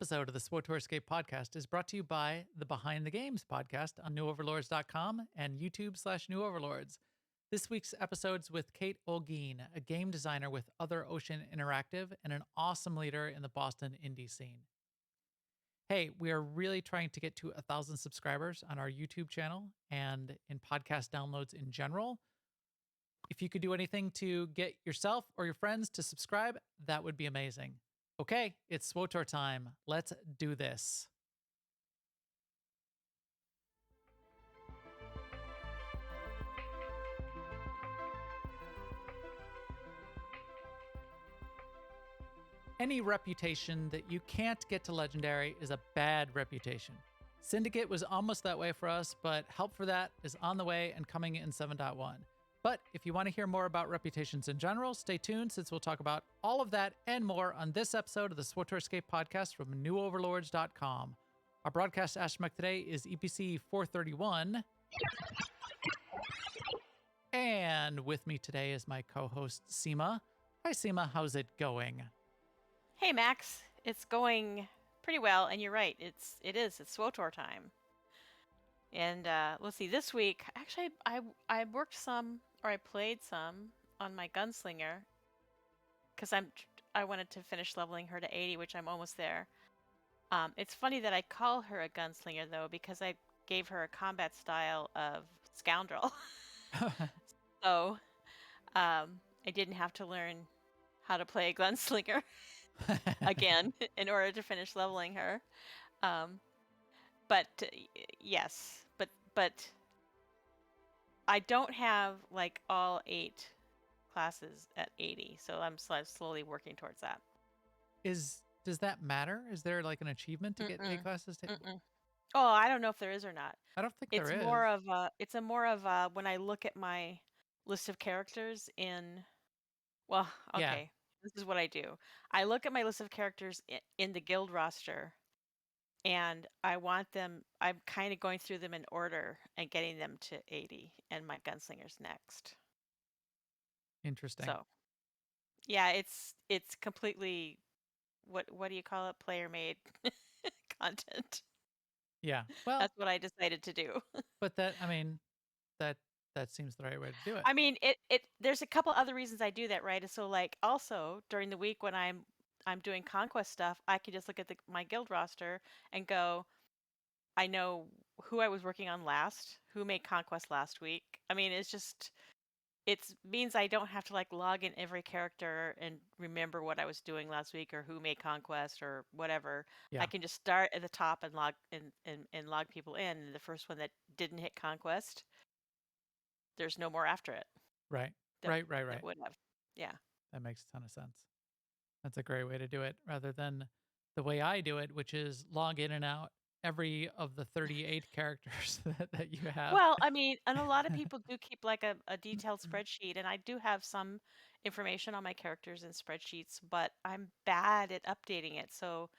episode of the SWTOR Escape podcast is brought to you by the Behind the Games podcast on newoverlords.com and YouTube/New Overlords. This week's episode's with Kate Olguin, a game designer with Other Ocean Interactive and an awesome leader in the Boston indie scene. Hey, we are really trying to get to 1,000 subscribers on our YouTube channel and in podcast downloads in general. If you could do anything to get yourself or your friends to subscribe, that would be amazing. Okay, it's SWTOR time. Let's do this. Any reputation that you can't get to Legendary is a bad reputation. Syndicate was almost that way for us, but help for that is on the way and coming in 7.1. But if you want to hear more about reputations in general, stay tuned since we'll talk about all of that and more on this episode of the SWTOR Escape podcast from newoverlords.com. Our broadcast astromech today is EPC 431. And with me today is my co-host, Seema. Hi, Seema. How's it going? Hey, Max. It's going pretty well, and you're right. It's SWTOR time. And let's see. This week, actually, I worked some, or I played some on my gunslinger, because I wanted to finish leveling her to 80, which I'm almost there. It's funny that I call her a gunslinger though, because I gave her a combat style of scoundrel. So I didn't have to learn how to play a gunslinger again in order to finish leveling her. But yes, but I don't have like all 8 classes at 80, so I'm slowly working towards that. Does that matter? Is there like an achievement to get 8 classes? Oh, I don't know if there is or not. I don't think there is. It's more of when I look at my list of characters in. Well, okay. Yeah. This is what I do. I look at my list of characters in the guild roster, and I want them. I'm kind of going through them in order and getting them to 80, and my gunslingers next. Interesting. So, yeah, it's completely what do you call it? Player made content. Yeah. Well, that's what I decided to do. But that seems the right way to do it. I mean, there's a couple other reasons I do that, right? So like also during the week when I'm doing conquest stuff, I can just look at my guild roster and go, I know who I was working on last, who made conquest last week. I mean, it means I don't have to like log in every character and remember what I was doing last week or who made conquest or whatever. Yeah. I can just start at the top and log and log people in. And the first one that didn't hit conquest, there's no more after it. Right. That Right. would have. Yeah. That makes a ton of sense. That's a great way to do it rather than the way I do it, which is log in and out every of the 38 characters that you have. Well, I mean, and a lot of people do keep like a detailed spreadsheet, and I do have some information on my characters in spreadsheets, but I'm bad at updating it. So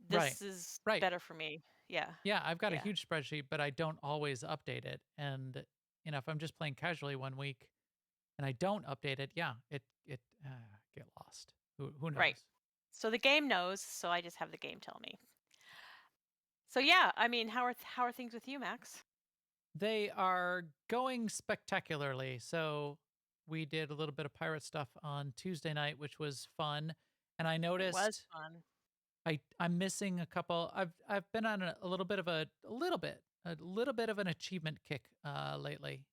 this is better for me. Yeah. Yeah, I've got a huge spreadsheet, but I don't always update it. And if I'm just playing casually one week and I don't update it, it get lost. Who knows? Right. So the game knows, so I just have the game tell me. So yeah, I mean, how are things with you, Max? They are going spectacularly. So we did a little bit of pirate stuff on Tuesday night, which was fun. And I noticed it was fun. I'm missing a couple. I've been on a little bit of an achievement kick lately.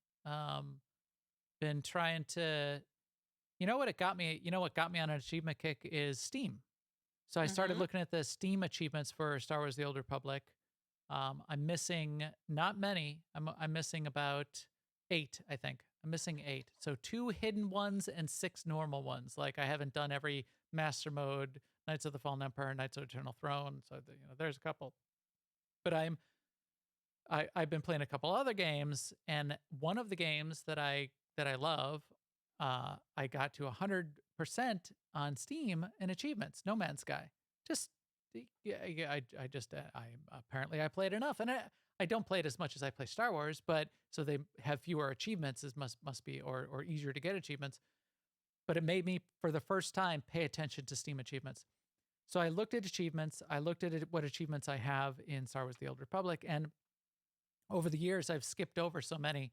Been trying to, what got me on an achievement kick is Steam. So I started looking at the Steam achievements for Star Wars: The Old Republic. I'm missing not many. I'm missing about 8, I think. I'm missing 8. So 2 hidden ones and 6 normal ones. Like I haven't done every master mode, Knights of the Fallen Empire, Knights of Eternal Throne. So there's a couple. But I've been playing a couple other games, and one of the games that I love, I got to 100% on Steam in achievements. No Man's Sky. Just I apparently I played enough, and I don't play it as much as I play Star Wars, but so they have fewer achievements as must be or easier to get achievements. But it made me for the first time pay attention to Steam achievements. So I looked at achievements. I looked at what achievements I have in Star Wars: The Old Republic, and over the years, I've skipped over so many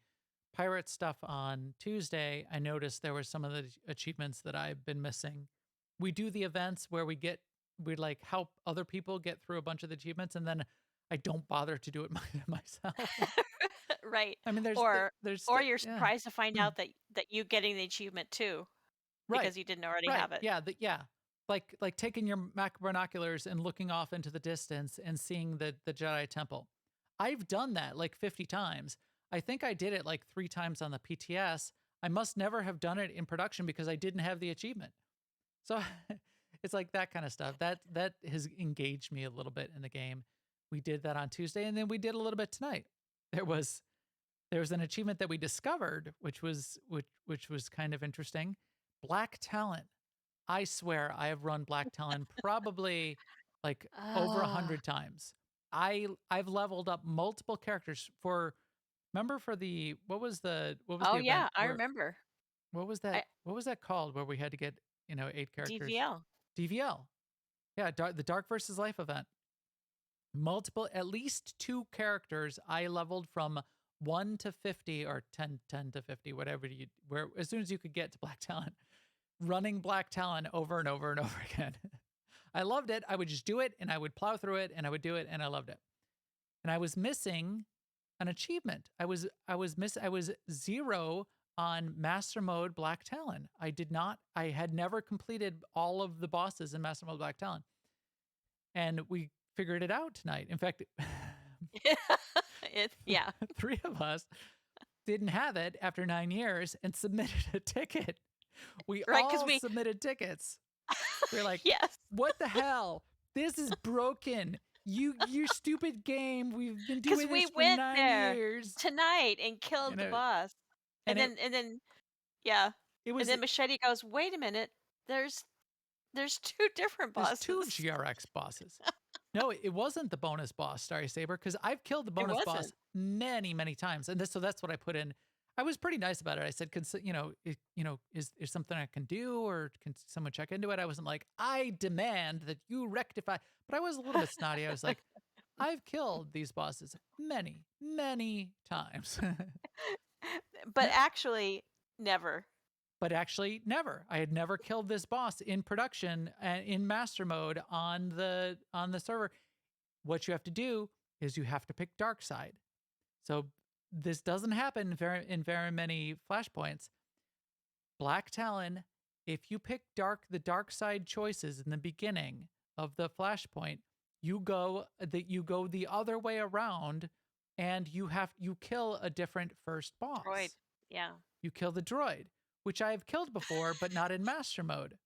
pirate stuff on Tuesday. I noticed there were some of the achievements that I've been missing. We do the events where we like help other people get through a bunch of the achievements, and then I don't bother to do it myself. Right. I mean, Or there's, or you're yeah. surprised to find out that you getting the achievement too Right. because you didn't already Right. have it. Yeah. Yeah. Like taking your Mac binoculars and looking off into the distance and seeing the Jedi Temple. I've done that like 50 times. I think I did it like 3 times on the PTS. I must never have done it in production because I didn't have the achievement. So it's like that kind of stuff. That has engaged me a little bit in the game. We did that on Tuesday, and then we did a little bit tonight. There was an achievement that we discovered, which was kind of interesting. Black Talent. I swear I have run Black Talon probably like over Ah. 100 times. I've leveled up multiple characters for remember for the what was Oh the event yeah, I where remember. I what was that called where we had to get, 8 characters? DVL. DVL. Yeah, the Dark versus Life event. Multiple, at least 2 characters I leveled from 1 to 50 or 10 to 50, whatever where as soon as you could get to Black Talon, running Black Talon over and over and over again. I loved it. I would just do it and I would plow through it and I would do it and I loved it. And I was missing an achievement. I was 0 on Master Mode Black Talon. I had never completed all of the bosses in Master Mode Black Talon. And we figured it out tonight. In fact, Yeah. 3 of us didn't have it after 9 years and submitted a ticket. We Right, because all we submitted tickets. We're like, yes. what the hell? This is broken. Your stupid game. We've been Because doing we this for went 9 there years. tonight and You killed the know, boss. and And then yeah. it And was then Machete goes, "Wait a minute. There's 2 different there's 2 bosses." GRX bosses. No, it wasn't the bonus boss, Starry Saber, because I've killed the It bonus boss wasn't. many, many times. And so that's what I put in. I was pretty nice about it. I said, is something I can do, or can someone check into it? I wasn't like, I demand that you rectify. But I was a little bit snotty. I was like, I've killed these bosses many, many times. But actually, never. But actually, never. I had never killed this boss in production in master mode on the server. What you have to do is you have to pick dark side. So this doesn't happen in very many flashpoints. Black Talon, if you pick the dark side choices in the beginning of the flashpoint, you go the other way around, and you kill a different first Droid. boss. Yeah. You kill the droid, which I have killed before, but not in master mode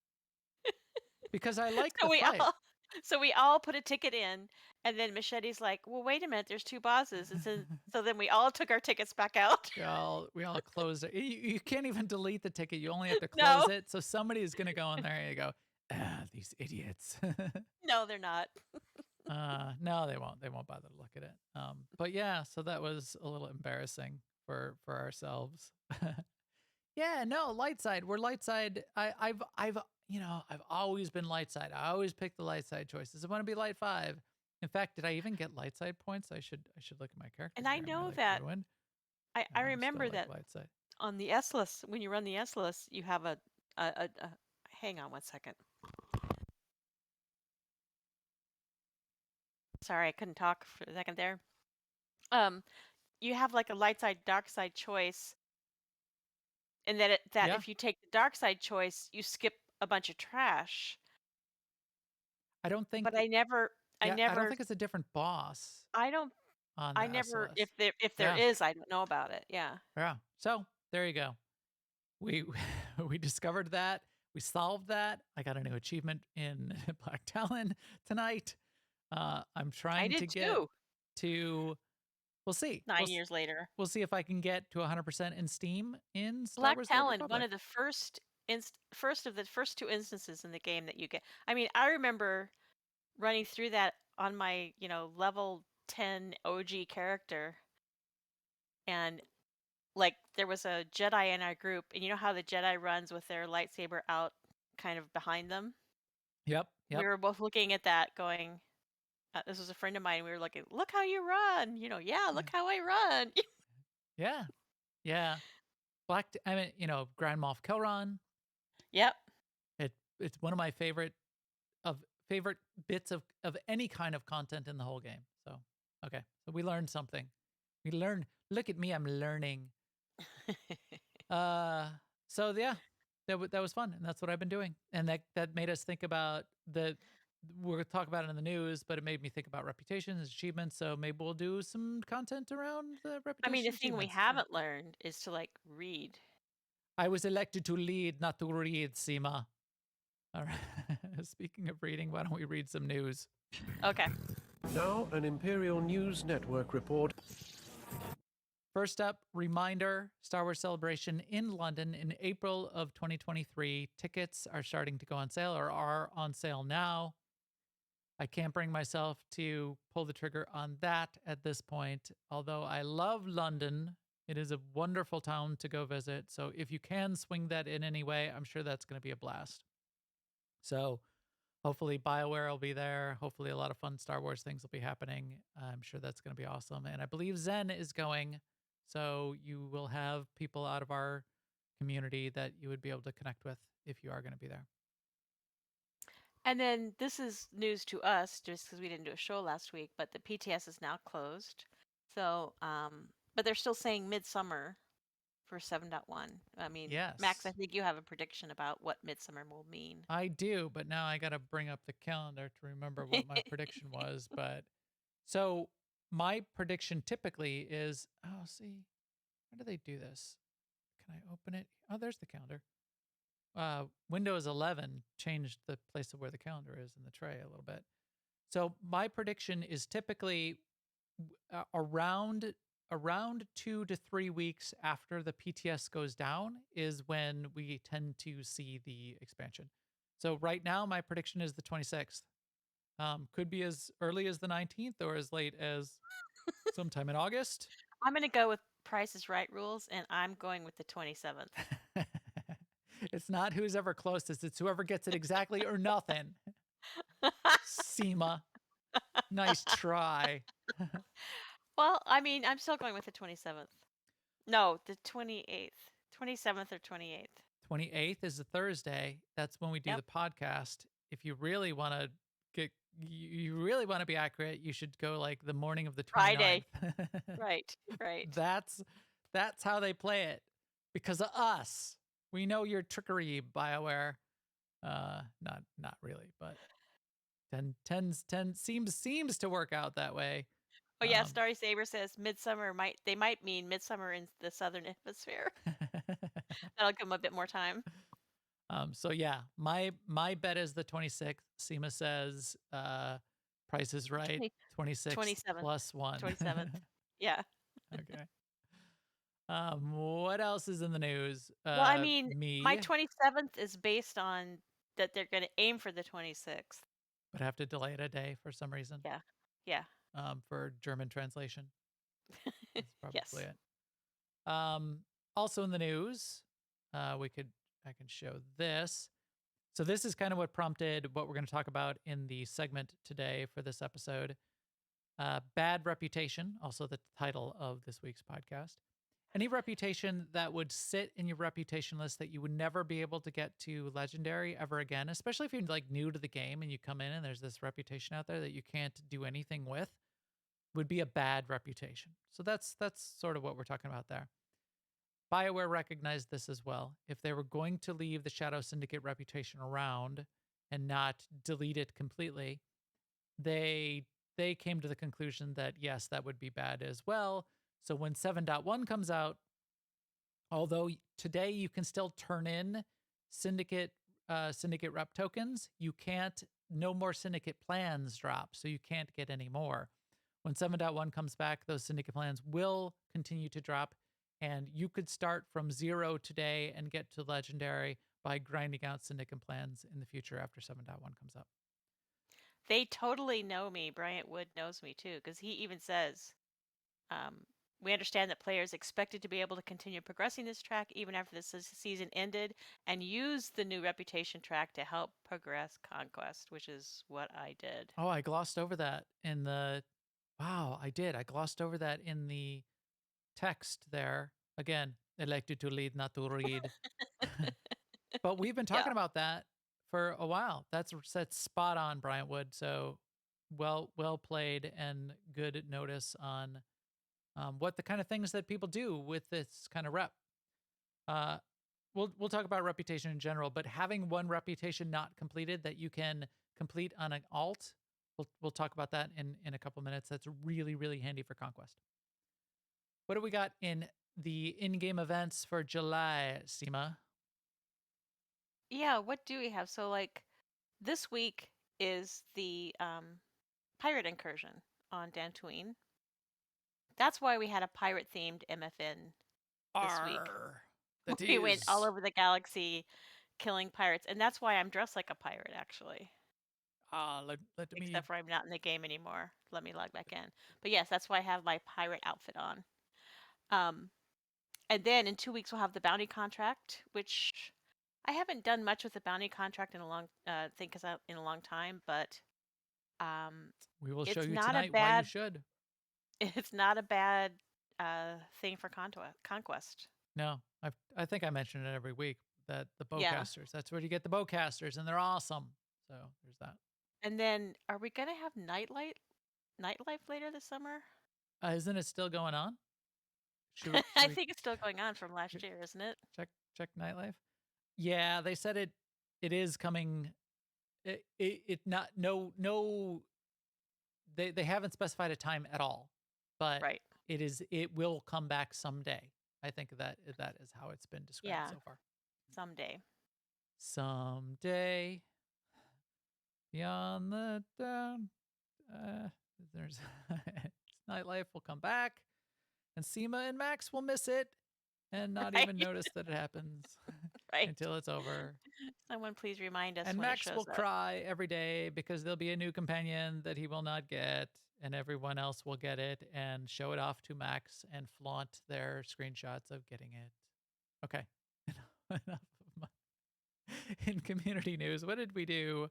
because I like So the we fight. all so we all put a ticket in, and then Machete's like, "Well, wait a minute, there's 2 bosses." And so then we all took our tickets back out. We all closed it. You can't even delete the ticket. You only have to close No. it. So somebody is going to go in there and go, these idiots. No, they're not. No, they won't. They won't bother to look at it. But yeah, so that was a little embarrassing for ourselves. Yeah, no, light side. We're light side. I've always been light side. I always pick the light side choices. I want to be light 5. In fact, did I even get light side points? I should look at my character. And I Here. Am I know like that ruined? I I'm still remember like that light side. on the S list, when you run the S list, you have a hang on one second. Sorry, I couldn't talk for a second there. You have like a light side, dark side choice, and that Yeah, if you take the dark side choice, you skip a bunch of trash. I don't think. But I Yeah, I don't never, think it's a different boss I don't, on I the S never. list. If there Yeah, is, I don't know about it. Yeah. yeah. So there you go. We we discovered that. We solved that. I got a new achievement in Black Talon tonight. I'm I trying to did get too. to. We'll see. 9 years later. We'll see if I can get to 100% in Steam in Star Black Wars: The Old Talon, one Republic. of the first of the first 2 instances in the game that you get. I mean, I remember running through that on my, level 10 OG character, and like there was a Jedi in our group, and you know how the Jedi runs with their lightsaber out kind of behind them? Yep. We Yep. were both looking at that going, this was a friend of mine. We were looking, look how you run. Yeah, Yeah. look how I run. Yeah. Yeah. I mean, Grand Moff Kelron. Yep. It's one of my favorite bits of any kind of content in the whole game. So, okay. So we learned something. We learned, look at me, I'm learning. Uh so yeah, that was fun and that's what I've been doing. And that made us think about we're going to talk about it in the news, but it made me think about reputations, achievements. So maybe we'll do some content around the I mean, the reputation thing we achievements. So haven't learned is to like read. I was elected to lead, not to read, Seema. All right. Speaking of reading, why don't we read some news? Okay. Now, an Imperial News Network report. First up, reminder Star Wars Celebration in London in April of 2023. Tickets are starting to go on sale or are on sale now. I can't bring myself to pull the trigger on that at this point. Although I love London, it is a wonderful town to go visit. So if you can swing that in any way, I'm sure that's going to be a blast. So hopefully BioWare will be there. Hopefully a lot of fun Star Wars things will be happening. I'm sure that's going to be awesome. And I believe Zen is going. So you will have people out of our community that you would be able to connect with if you are going to be there. And then this is news to us just because we didn't do a show last week, but the PTS is now closed. So, but they're still saying midsummer for 7.1. I mean, Max, I Yes, think you have a prediction about what midsummer will mean. I do. But now I got to bring up the calendar to remember what my prediction was. But so my prediction typically is, oh, see, how do they do this? Can I open it? Oh, there's the calendar. Windows 11 changed the place of where the calendar is in the tray a little bit. So my prediction is typically around 2 to 3 weeks after the PTS goes down is when we tend to see the expansion. So right now, my prediction is the 26th. Could be as early as the 19th or as late as sometime in August. I'm going to go with Price is Right rules, and I'm going with the 27th. It's not who's ever closest, it's whoever gets it exactly or nothing. Seema, nice try. Well, I mean, I'm still going with the 27th. No, the 28th. 27th or 28th. 28th is a Thursday. That's when we do Yep. the podcast. If you really want to you really want to be accurate, you should go like the morning of the Friday. 29th. Right. Right. That's how they play it. Because of us. We know your trickery, BioWare. Not really, but seems to work out that way. Oh yeah, Starry Saber says midsummer might mean midsummer in the southern hemisphere. That'll give them a bit more time. So yeah, my bet is the 26th. Seema says Price is Right, 26th 27th. plus 1. 27th. Yeah. Okay. What else is in the news? Well, I mean, my Me, 27th is based on that they're going to aim for the 26th. but have to delay it a day for some reason. Yeah. Yeah. For German translation. That's Yes. probably it. Also in the news, I can show this. So this is kind of what prompted what we're going to talk about in the segment today for this episode. Bad reputation, also the title of this week's podcast. Any reputation that would sit in your reputation list that you would never be able to get to legendary ever again, especially if you're like new to the game and you come in and there's this reputation out there that you can't do anything with, would be a bad reputation. So that's sort of what we're talking about there. BioWare recognized this as well. If they were going to leave the Shadow Syndicate reputation around and not delete it completely, they came to the conclusion that yes, that would be bad as well. So when 7.1 comes out, although today you can still turn in syndicate rep tokens, you can't. No more syndicate plans drop, so you can't get any more. When 7.1 comes back, those syndicate plans will continue to drop, and you could start from 0 today and get to legendary by grinding out syndicate plans in the future after 7.1 comes up. They totally know me. Bryant Wood knows me too, because he even says, We understand that players expected to be able to continue progressing this track even after the season ended and use the new reputation track to help progress Conquest, which is what I did. Oh, I glossed over that in the. Wow, I did. I glossed over that in the text there. Again, elected to lead, not to read. But we've been Yeah. talking about that for a while. That's spot on, Bryant Wood. So well played and good notice on what the kind of things that people do with this kind of rep. Uh, we'll talk about reputation in general, but having one reputation not completed that you can complete on an alt, we'll talk about that in a couple minutes. That's really handy for Conquest. What do we got in the in-game events for July, Seema? Yeah, what do we have? So like this week is the pirate incursion on Dantooine. That's why we had a pirate themed MFN this week. Arr, the We went all tease. over the galaxy killing pirates, and that's why I'm dressed like a pirate actually. Let me. Except for I'm not in the game anymore. Let me log back in. But yes, that's why I have my pirate outfit on. And then in 2 weeks we'll have the bounty contract, which I haven't done much with the bounty contract in a long in a long time, but We will show it's you not a tonight why you bad should. it's not a bad thing for conquest. No, I think I mention it every week that the Yeah. bowcasters. That's where you get the bowcasters, and they're awesome. So there's that. And then are we gonna have nightlife later this summer? Isn't it still going on? Should I we think it's still going on from last year, isn't it? check nightlife? Yeah, they said it is coming. It not no. They haven't specified a time at all, but Right. it will come back someday. I think that is how it's been described Yeah. so far. Someday. Someday, beyond the down, there's nightlife will come back, and Seema and Max will miss it and not Right. even notice that it happens Right. until it's over. Someone please remind us And when it Max will shows up. cry every day because there'll be a new companion that he will not get, and everyone else will get it and show it off to Max and flaunt their screenshots of getting it. Okay. Enough of my in community news. What did we do?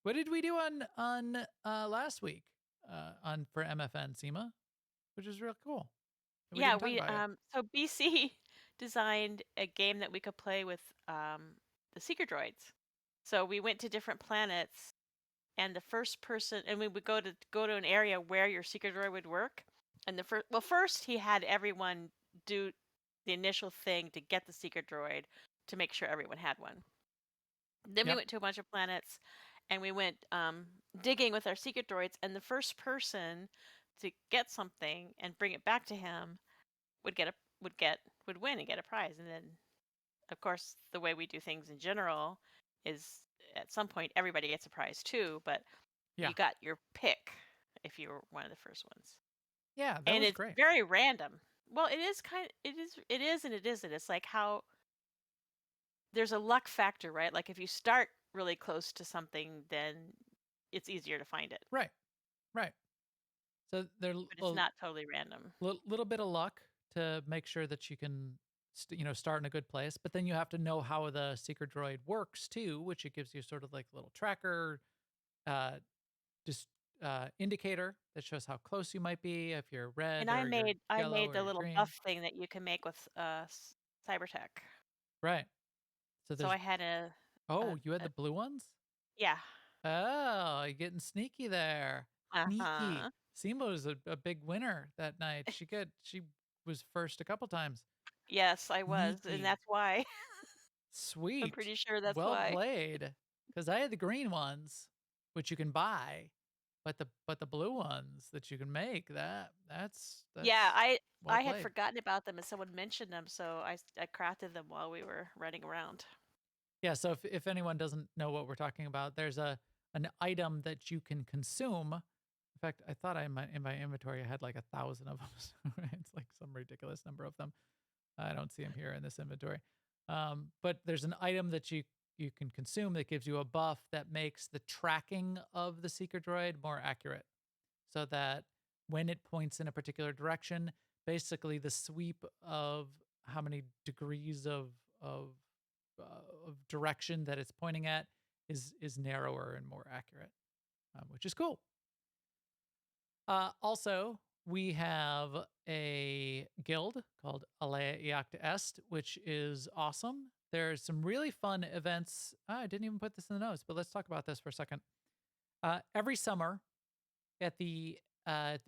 What did we do on last week on for MFN SEMA, which is real cool. We Yeah, didn't talk we about it. so BC designed a game that we could play with the seeker droids. So we went to different planets, and the first person, and we would go to an area where your seeker droid would work. And first he had everyone do the initial thing to get the seeker droid to make sure everyone had one. Then we Yep. went to a bunch of planets, and we went digging with our secret droids. And the first person to get something and bring it back to him would win and get a prize. And then, of course, the way we do things in general is at some point everybody gets a prize too, but Yeah. you got your pick if you were one of the first ones. Yeah, that And was it's great. very random. Well, it is and it isn't. It's like how there's a luck factor, right? Like if you start really close to something, then it's easier to find it. Right. Right. So there's But it's not totally random. little bit of luck to make sure that you can start in a good place, but then you have to know how the seeker droid works too, which it gives you sort of like a little tracker uh just indicator that shows how close you might be if you're red And I or you're made yellow or the you're little green. buff thing that you can make with cybertech. Right. So So I there's had you had a the blue ones? yeah. Oh, you're getting sneaky there. Sneaky. Uh-huh. Simo was a big winner that night. She was first a couple times. Yes, I was, and Sneaky. that's why. I'm Sweet. pretty sure that's Well why. played. Because I had the green ones, which you can buy, but the blue ones that you can make, that's Yeah, well I had played. forgotten about them and someone mentioned them, so I crafted them while we were running around. Yeah, so if anyone doesn't know what we're talking about, there's an item that you can consume. In fact, I thought in my inventory I had like 1,000 of them. It's like some ridiculous number of them. I don't see them here in this inventory. But there's an item that you can consume that gives you a buff that makes the tracking of the seeker droid more accurate, so that when it points in a particular direction, basically the sweep of how many degrees of of direction that it's pointing at is narrower and more accurate, which is cool. Also, we have a guild called Alea Iacta Est, which is awesome. There's some really fun events. I didn't even put this in the notes, but let's talk about this for a second. Every summer, at the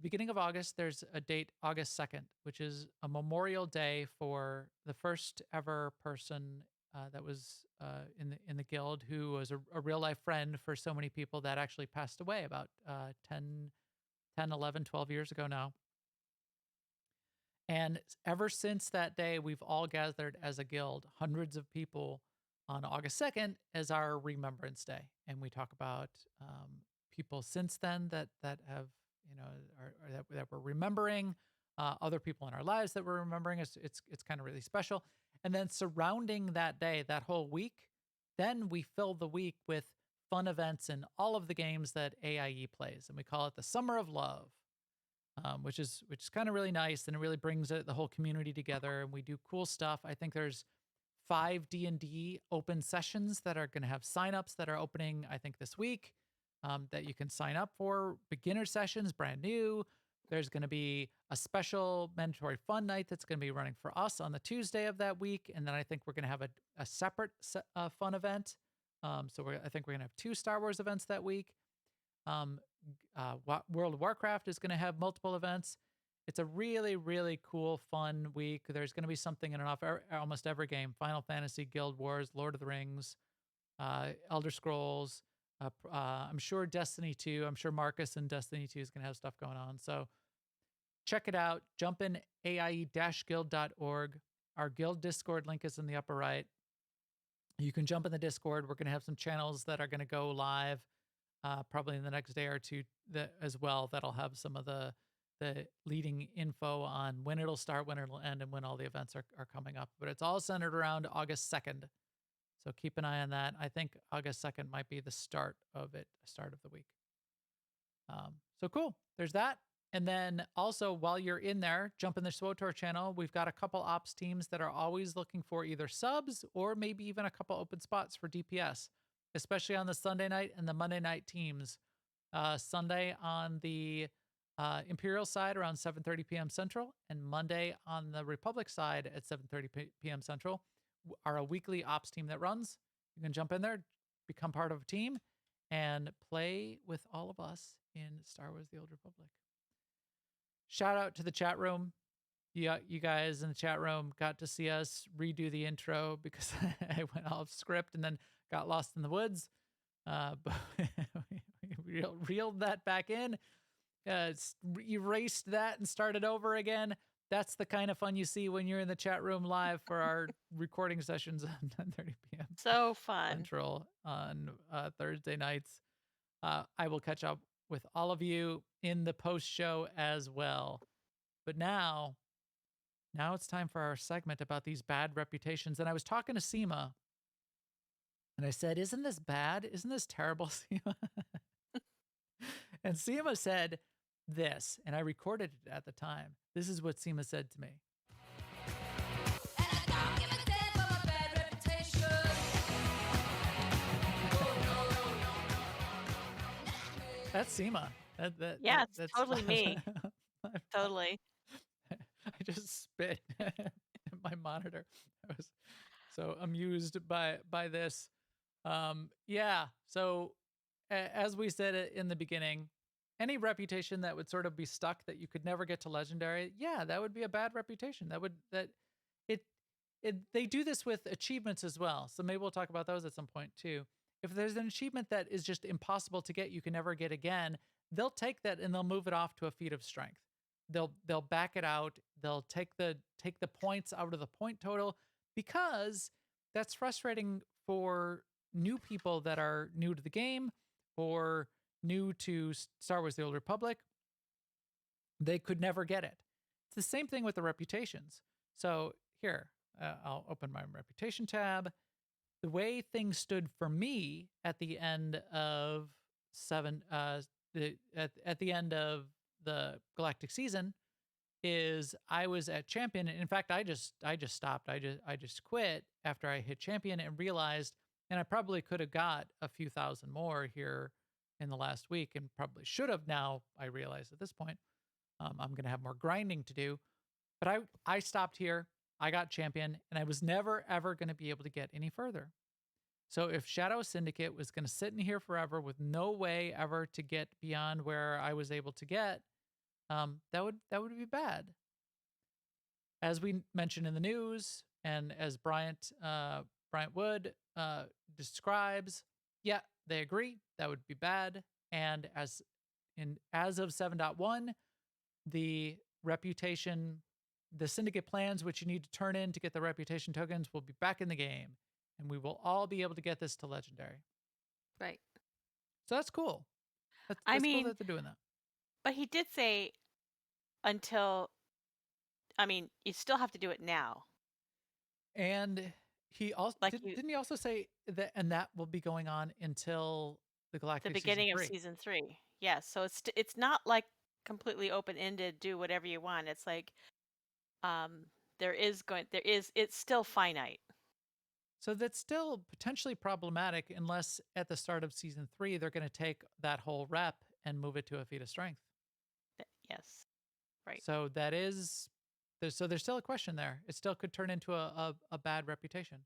beginning of August, there's a date, August 2nd, which is a memorial day for the first ever person that was in the guild who was a real life friend for so many people that actually passed away about 10, 11, 12 years ago now. And ever since that day, we've all gathered as a guild, hundreds of people on August 2nd as our Remembrance Day. And we talk about people since then that have, that we're remembering, other people in our lives that we're remembering. It's kind of really special. And then surrounding that day, that whole week, then we fill the week with fun events in all of the games that AIE plays. And we call it the Summer of Love. Which is kind of really nice, and it really brings the whole community together. And we do cool stuff. I think there's 5 D&D open sessions that are going to have signups that are opening, I think, this week, that you can sign up for. Beginner sessions, brand new. There's going to be a special mandatory fun night that's going to be running for us on the Tuesday of that week, and then I think we're going to have a separate fun event. I think we're going to have 2 Star Wars events that week. World of Warcraft is going to have multiple events. It's a really, really cool, fun week. There's going to be something in and off almost every game: Final Fantasy, Guild Wars, Lord of the Rings, Elder Scrolls. I'm sure Destiny 2. I'm sure Marcus and Destiny 2 is going to have stuff going on. So check it out. Jump in AIE-guild.org. Our guild Discord link is in the upper right. You can jump in the Discord. We're going to have some channels that are going to go live probably in the next day or two as well. That'll have some of the leading info on when it'll start, when it'll end, and when all the events are coming up. But it's all centered around August 2nd. So keep an eye on that. I think August 2nd might be the start of the week. So cool. There's that. And then also, while you're in there, jump in the SWTOR channel. We've got a couple ops teams that are always looking for either subs or maybe even a couple open spots for DPS, especially on the Sunday night and the Monday night teams. Sunday on the Imperial side around 7:30 p.m. Central, and Monday on the Republic side at 7:30 p.m. Central are a weekly ops team that runs. You can jump in there, become part of a team, and play with all of us in Star Wars: The Old Republic. Shout out to the chat room. You guys in the chat room got to see us redo the intro because I went off script and then got lost in the woods. But we reeled that back in, erased that and started over again. That's the kind of fun you see when you're in the chat room live for our recording sessions at 10:30 p.m. So fun. Central on Thursday nights. I will catch up with all of you in the post show as well. But now it's time for our segment about these bad reputations. And I was talking to Seema, and I said, "Isn't this bad? Isn't this terrible, Seema?" And Seema said this, and I recorded it at the time. This is what Seema said to me. That's Seema. That's totally me. Totally. I just spit at my monitor. I was so amused by this. So as we said in the beginning, any reputation that would sort of be stuck that you could never get to legendary, that would be a bad reputation. They do this with achievements as well. So maybe we'll talk about those at some point too. If there's an achievement that is just impossible to get, you can never get again, they'll take that and they'll move it off to a feat of strength. They'll back it out. They'll take the points out of the point total, because that's frustrating for new people that are new to the game or new to Star Wars: The Old Republic. They could never get it. It's the same thing with the reputations. So here, I'll open my reputation tab. The way things stood for me at the end of at the end of the Galactic season, is I was at champion. And in fact, I just stopped. I just quit after I hit champion and realized, and I probably could have got a few thousand more here in the last week, and probably should have. Now I realize at this point, I'm going to have more grinding to do. But I stopped here. I got champion, and I was never ever going to be able to get any further. So if Shadow Syndicate was going to sit in here forever with no way ever to get beyond where I was able to get, that would be bad. As we mentioned in the news, and as Bryant Wood describes, yeah, they agree that would be bad. And as of 7.1, the reputation, the syndicate plans which you need to turn in to get the reputation tokens will be back in the game, and we will all be able to get this to legendary. Right. So that's cool. I That's cool mean, that they're doing that. but he did say until, I mean, you still have to do it now. And he also Like you, didn't he also say that, and that will be going on until the the Galactic season beginning of 3. season 3. Yes. So it's not like completely open-ended, do whatever you want. It's like it's still finite. So that's still potentially problematic unless at the start of season 3 they're going to take that whole rep and move it to a feat of strength. Yes. Right. So there's still a question there. It still could turn into a bad reputation.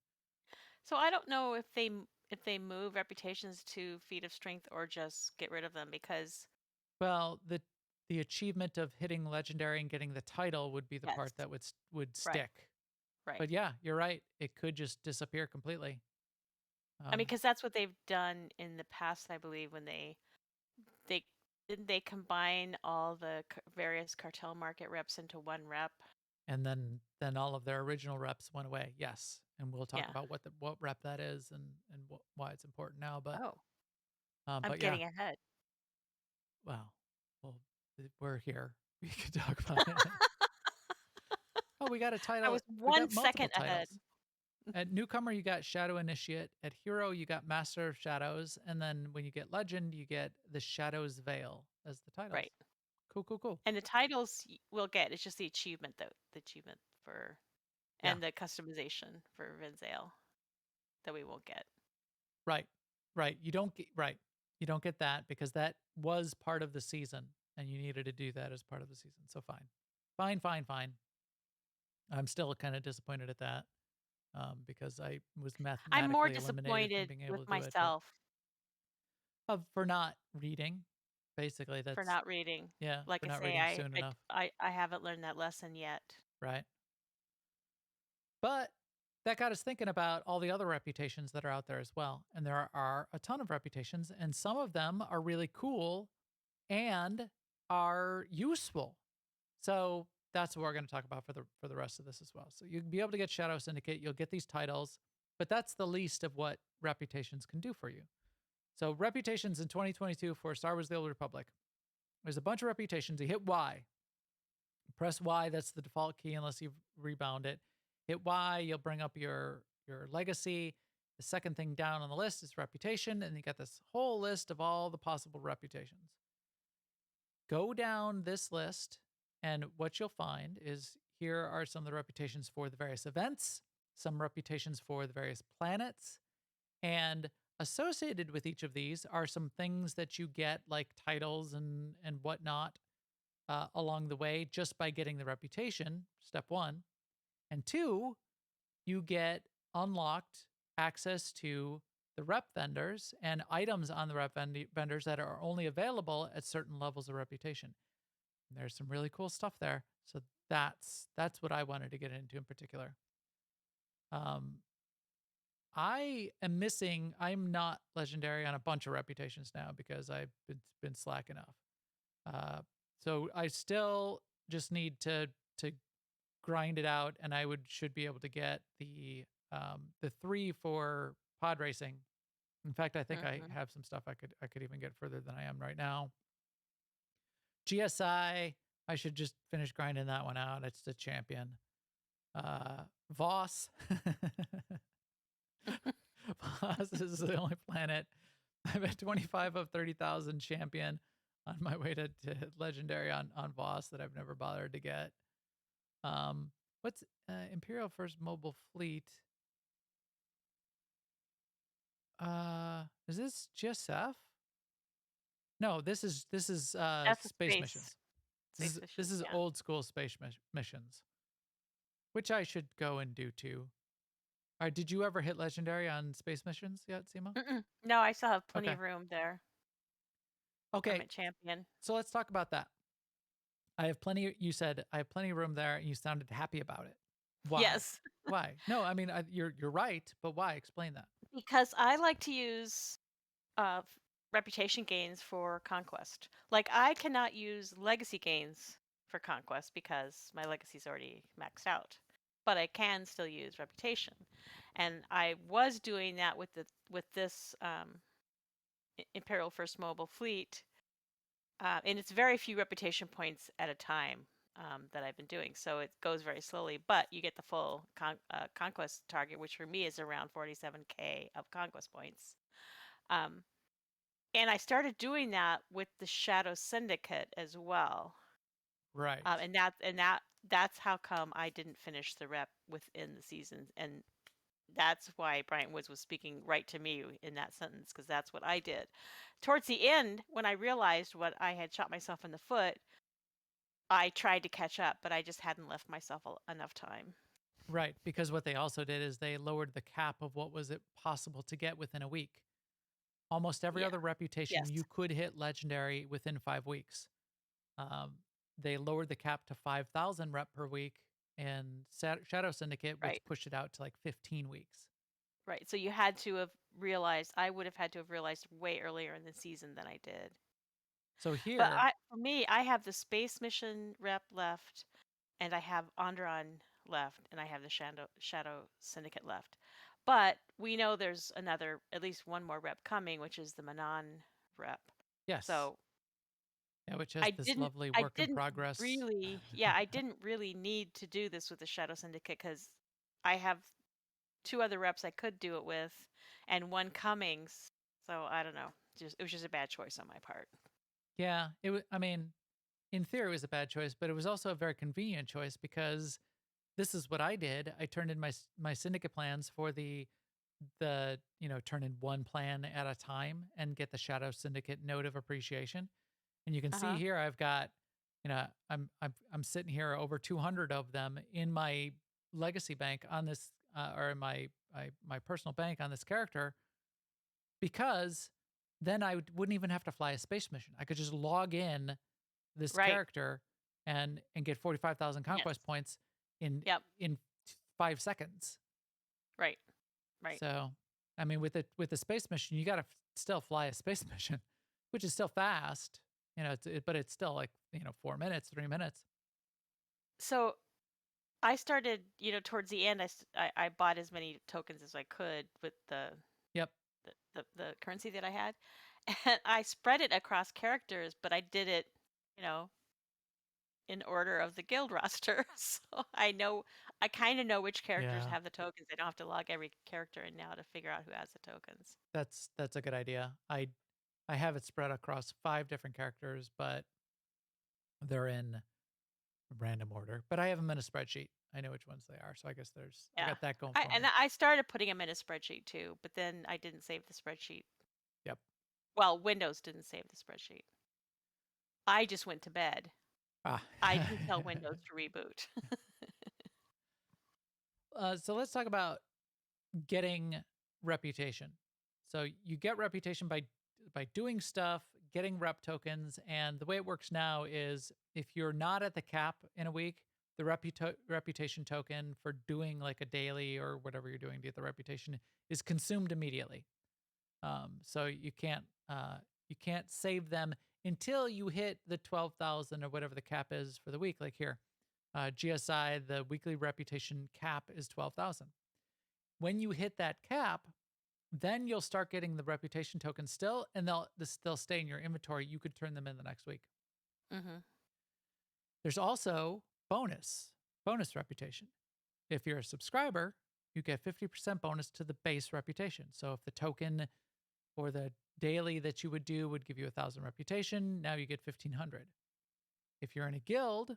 So I don't know if they move reputations to feat of strength or just get rid of them, because Well, the achievement of hitting legendary and getting the title would be the yes. part that would Right. stick. Right. But yeah, you're right. It could just disappear completely. I mean, because that's what they've done in the past, I believe, when they didn't they combine all the various cartel market reps into one rep. And then all of their original reps went away. Yes, and we'll talk Yeah. about what rep that is and why it's important now. But Oh, I'm but yeah, getting ahead. well, we're here. We can talk about it. Oh, we got a I title. was We 1 got multiple second ahead. titles. At newcomer, you got Shadow Initiate. At hero, you got Master of Shadows, and then when you get Legend, you get the Shadow's Veil as the titles. Right. Cool. And the titles we'll get. It's just the achievement, though. The achievement for Yeah. and the customization for Vinzale that we won't get. Right. You don't get that because that was part of the season, and you needed to do that as part of the season. So fine. I'm still kind of disappointed at that because I was I'm more mathematically eliminated from disappointed being able with to do it. myself For not reading, basically, for that's not reading. yeah, Like for I not say, reading soon enough, I haven't learned that lesson yet. right? But that got us thinking about all the other reputations that are out there as well, and there are a ton of reputations, and some of them are really cool and are useful. So that's what we're going to talk about for the rest of this as well. So you'll be able to get Shadow Syndicate, you'll get these titles, but that's the least of what reputations can do for you. So reputations in 2022 for Star Wars: The Old Republic. There's a bunch of reputations. You hit Y. Press Y, that's the default key unless you rebound it. Hit Y, you'll bring up your legacy. The second thing down on the list is reputation, and you got this whole list of all the possible reputations. Go down this list, and what you'll find is here are some of the reputations for the various events, some reputations for the various planets, and associated with each of these are some things that you get like titles and whatnot along the way just by getting the reputation, step 1. And 2, you get unlocked access to the rep vendors and items on the rep vendors that are only available at certain levels of reputation. And there's some really cool stuff there. So that's what I wanted to get into in particular. I'm not legendary on a bunch of reputations now because I've been slacking off. So I still just need to grind it out, and I should be able to get the 3 for pod racing. In fact, I think I have some stuff I could even get further than I am right now. GSI, I should just finish grinding that one out. It's the champion. Voss. Voss is the only planet. I'm at 25 of 30,000 champion. on my way to legendary on Voss that I've never bothered to get. What's Imperial First Mobile Fleet? Is this GSF? No, this is That's a space missions. space This missions. is Yeah. old school space missions, which I should go and do too. All right, did you ever hit legendary on space missions yet, Seema? Mm-mm. No, I still have plenty Okay. of room there. I'm Okay, at champion. so let's talk about that. I have plenty. You said I have plenty of room there, and you sounded happy about it. Why? Yes, Why? No, I mean you're right, but why? Explain that. because I like to use reputation gains for conquest. Like I cannot use legacy gains for conquest because my legacy's already maxed out. But I can still use reputation, and I was doing that with this Imperial First Mobile Fleet, and it's very few reputation points at a time that I've been doing. So it goes very slowly, but you get the full conquest target, which for me is around 47K of conquest points. Um, and I started doing that with the Shadow Syndicate as well. Right. That's how come I didn't finish the rep within the season, and that's why Bryant Woods was speaking right to me in that sentence, because that's what I did. Towards the end, when I realized what I had shot myself in the foot, I tried to catch up, but I just hadn't left myself enough time. Right, because what they also did is they lowered the cap of what was it possible to get within a week. Almost every Yeah. other reputation Yes. you could hit legendary within 5 weeks. Um, they lowered the cap to 5,000 rep per week, and Shadow Syndicate, Right. which pushed it out to like 15 weeks. Right. So you had to have realized, I would have had to have realized way earlier in the season than I did. So But here, for me, I have the space mission rep left, and I have Onderon left, and I have the Shadow Syndicate left. But we know there's at least one more rep coming, which is the Manon rep. yes, So yeah, which has this lovely I work in didn't progress. really, yeah, I didn't really need to do this with the Shadow Syndicate because I have two other reps I could do it with, and one coming. So I don't know. It was just a bad choice on my part. Yeah, I mean, in theory, it was a bad choice, but it was also a very convenient choice because this is what I did. I turned in my syndicate plans for the turn in one plan at a time and get the Shadow Syndicate note of appreciation. And you can Uh see huh. here I've got, I'm sitting here over 200 of them in my legacy bank on this or in my personal bank on this character, because then I wouldn't even have to fly a space mission. I could just log in this Right. character and get 45,000 Yes. conquest points in Yep. in 5 seconds. Right. Right. So, I mean, with the space mission, you got to still fly a space mission, which is still fast, but it's still like 4 minutes, 3 minutes. So I started, towards the end, I bought as many tokens as I could with Yep. the currency that I had, and I spread it across characters, but I did it, you know, in order of the guild roster. So I kind of know which characters Yeah. have the tokens. I don't have to log every character in now to figure out who has the tokens. That's a good idea. I have it spread across 5 different characters, but they're in random order. But I have them in a spreadsheet. I know which ones they are. So I guess I Yeah. got that going for me. I started putting them in a spreadsheet too, but then I didn't save the spreadsheet. Yep. Well, Windows didn't save the spreadsheet. I just went to bed. Ah. I didn't tell Windows to reboot. So let's talk about getting reputation. So you get reputation by doing stuff, getting rep tokens, and the way it works now is if you're not at the cap in a week, the reputation token for doing like a daily or whatever you're doing to get the reputation is consumed immediately. So you can't save them until you hit the 12,000 or whatever the cap is for the week. Like here, GSI, the weekly reputation cap is 12,000. When you hit that cap, then you'll start getting the reputation tokens still, and they'll stay in your inventory. You could turn them in the next week. Hmm. There's also bonus reputation. If you're a subscriber, you get 50% bonus to the base reputation. So if the token or the daily that you would do would give you 1,000 reputation. Now you get 1,500. If you're in a guild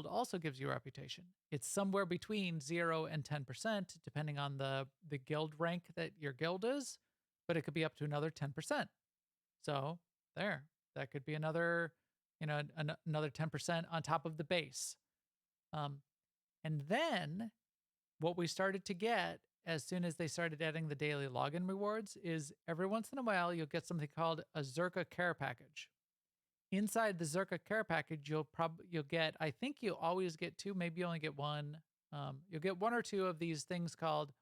also gives you reputation. It's somewhere between 0 and 10%, depending on the guild rank that your guild is, but it could be up to another 10%. So there, that could be another, another 10% on top of the base. And then what we started to get as soon as they started adding the daily login rewards is every once in a while you'll get something called a Zerka care package. Inside the Zerka care package, you'll get, I think you always get two, maybe you only get one. You'll get one or two of these things called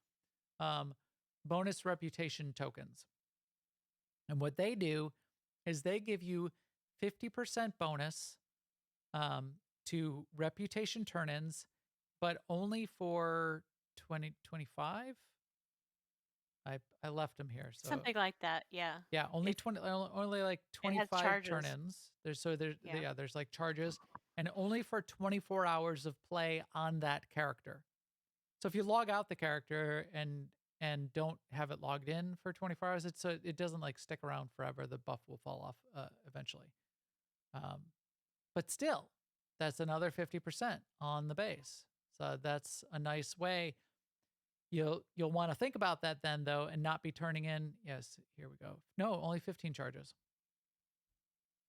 bonus reputation tokens. And what they do is they give you 50% bonus to reputation turn-ins, but only for 2025. I left them here. So Something like that. Yeah. yeah, only It 20, only like it has 25 charges. turn-ins. There's Yeah. there's like charges, and only for 24 hours of play on that character. So if you log out the character and don't have it logged in for 24 hours, it doesn't like stick around forever. The buff will fall off eventually. But still, that's another 50% on the base. So that's a nice way. You'll want to think about that then, though, and not be turning in. Yes, here we go. No, only 15 charges.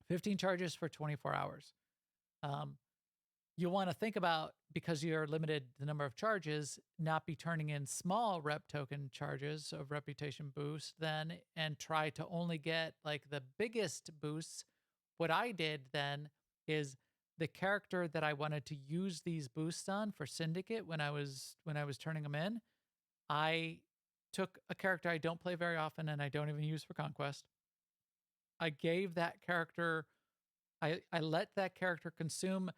15 charges for 24 hours. You'll want to think about, because you're limited the number of charges, not be turning in small rep token charges of reputation boost then, and try to only get like the biggest boosts. What I did then is the character that I wanted to use these boosts on for Syndicate when I was turning them in, I took a character I don't play very often and I don't even use for Conquest. I gave that character, I let that character consume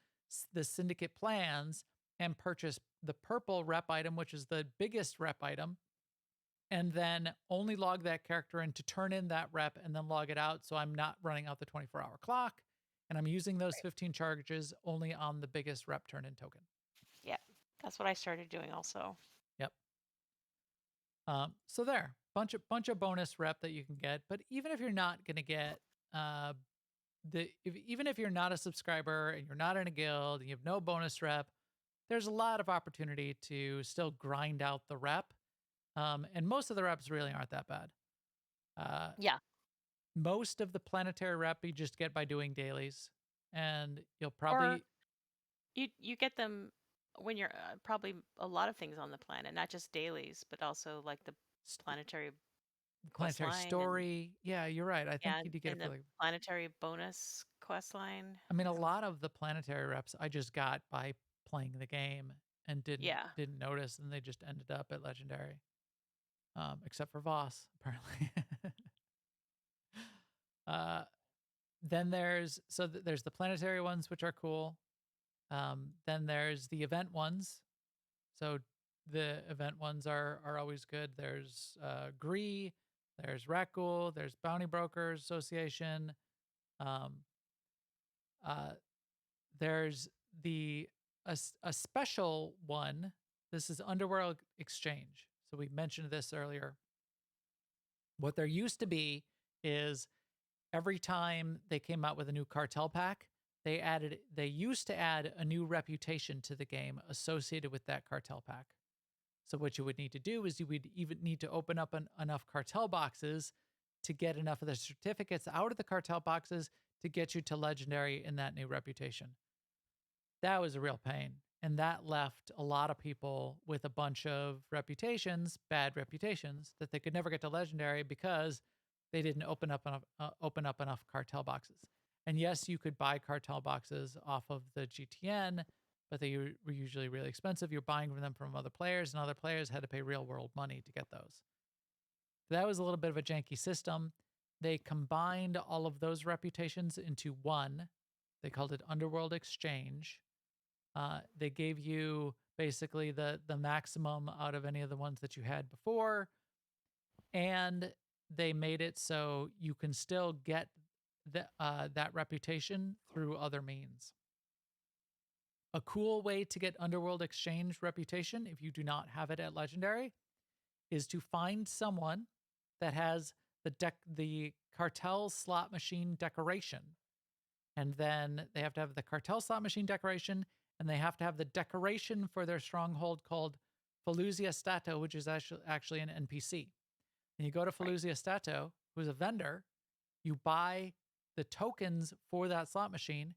the Syndicate plans and purchase the purple rep item, which is the biggest rep item, and then only log that character in to turn in that rep and then log it out. So I'm not running out the 24-hour clock, and I'm using those 15 charges only on the biggest rep turn in token. Yeah. That's what I started doing also. Yep. So there, bunch of bonus rep that you can get. But even if you're not going to get even if you're not a subscriber and you're not in a guild and you have no bonus rep, there's a lot of opportunity to still grind out the rep. And most of the reps really aren't that bad. Yeah. Most of the planetary rep you just get by doing dailies, and you'll Or probably you get them when you're probably a lot of things on the planet, not just dailies, but also like the planetary quest planetary line and story. Yeah, you're right. I think yeah, you do get and it for the like. planetary bonus quest line. I mean, a lot of the planetary reps I just got by playing the game and Yeah. didn't notice, and they just ended up at legendary. Except for Voss, apparently. Then there's there's the planetary ones, which are cool. Then there's the event ones. So the event ones are always good. There's Kdy, there's Rakghoul, there's Bounty Brokers Association. Um, there's a special one. This is Underworld Exchange. So we mentioned this earlier. What there used to be is every time they came out with a new cartel pack, they used to add a new reputation to the game associated with that cartel pack. So what you would need to do is you would even need to open up enough cartel boxes to get enough of the certificates out of the cartel boxes to get you to legendary in that new reputation. That was a real pain. And that left a lot of people with a bunch of reputations, bad reputations, that they could never get to legendary because they didn't open up enough cartel boxes. And yes, you could buy cartel boxes off of the GTN, but they were usually really expensive. You're buying them from other players, and other players had to pay real world money to get those. That was a little bit of a janky system. They combined all of those reputations into one. They called it Underworld Exchange. They gave you basically the maximum out of any of the ones that you had before, and they made it so you can still get that reputation through other means. A cool way to get Underworld Exchange reputation, if you do not have it at Legendary, is to find someone that has the cartel slot machine decoration. And then they have to have the cartel slot machine decoration, and they have to have the decoration for their stronghold called Faluzia Stato, which is actually an NPC. And you go to Right. Faluzia Stato, who's a vendor, you buy the tokens for that slot machine,